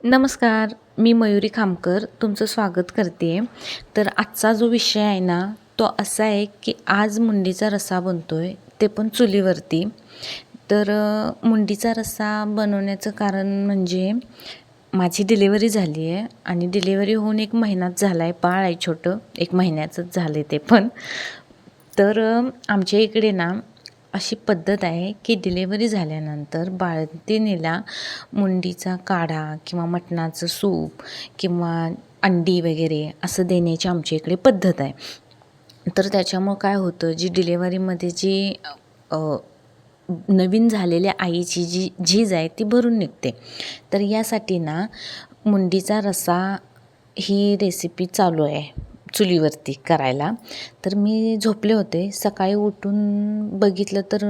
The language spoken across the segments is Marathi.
नमस्कार, मी मयुरी खामकर तुमचं स्वागत करते आहे. तर आजचा जो विषय आहे ना, तो असा आहे की आज मुंडीचा रस्सा बनतो आहे, ते पण चुलीवरती. तर मुंडीचा रस्सा बनवण्याचं कारण म्हणजे माझी डिलिव्हरी झाली आहे आणि डिलिव्हरी होऊन 1 महिनाच झाला आहे. बाळ आहे छोटं, 1 महिन्याचंच झालं आहे ते पण. तर आमच्या इकडे ना अशी पद्धत आहे की डिलेव्हरी झाल्यानंतर बाळंतिणीला मुंडीचा काढा किंवा मटणाचं सूप किंवा अंडी वगैरे असं देण्याची आमच्या इकडे पद्धत आहे. तर त्याच्यामुळं काय होतं, जी डिलेव्हरीमध्ये जी अ, नवीन झालेल्या आईची जी झीज आहे ती भरून निघते. तर यासाठी ना मुंडीचा रस्सा ही रेसिपी चालू आहे चुलीवरती करायला. तर मी झोपले होते. सकाळी उठून बघितलं तर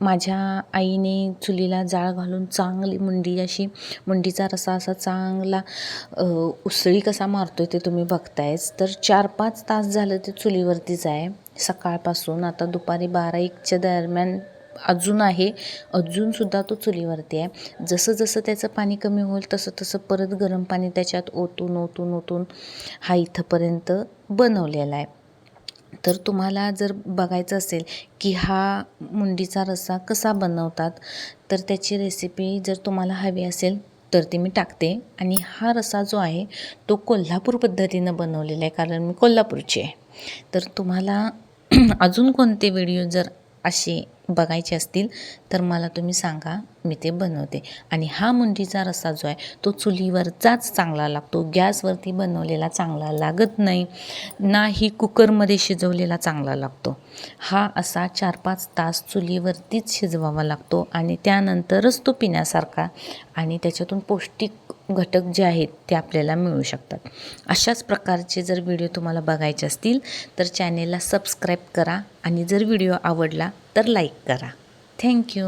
माझ्या आईने चुलीला जाळ घालून चांगली मुंडी अशी मुंडीचा रस्सा असा चांगला उसळी कसा मारतो आहे ते तुम्ही बघतायच. तर 4-5 तास झालं ते चुलीवरतीच आहे सकाळपासून. आता दुपारी 12-1च्या दरम्यान अजून आहे. अजूनसुद्धा तो चुलीवरती आहे. जसं त्याचं पाणी कमी होईल तसं परत गरम पाणी त्याच्यात ओतून हा इथंपर्यंत बनवलेला आहे. तर तुम्हाला जर बघायचं असेल की हा मुंडीचा रस्सा कसा बनवतात, तर त्याची रेसिपी जर तुम्हाला हवी असेल तर ती मी टाकते. आणि हा रस्सा जो आहे तो कोल्हापूर पद्धतीनं बनवलेला आहे, कारण मी कोल्हापूरची आहे. तर तुम्हाला अजून कोणते व्हिडिओ जर असे बघायचे असतील तर मला तुम्ही सांगा, मी ते बनवते. आणि हा मुंडीचा रस्सा जो आहे तो चुलीवरचाच चांगला लागतो, गॅसवरती बनवलेला चांगला लागत नाही, नाही कुकरमध्ये शिजवलेला चांगला लागतो. हा असा 4-5 तास चुलीवरतीच शिजवावा लागतो आणि त्यानंतरच तो पिण्यासारखा आणि त्याच्यातून पौष्टिक घटक जे आहेत ते आपल्याला मिळू शकतात. अशाच प्रकारचे जर व्हिडिओ तुम्हाला बघायचे असतील तर चॅनेलला सबस्क्राईब करा आणि जर व्हिडिओ आवडला तर लाईक करा. थँक्यू.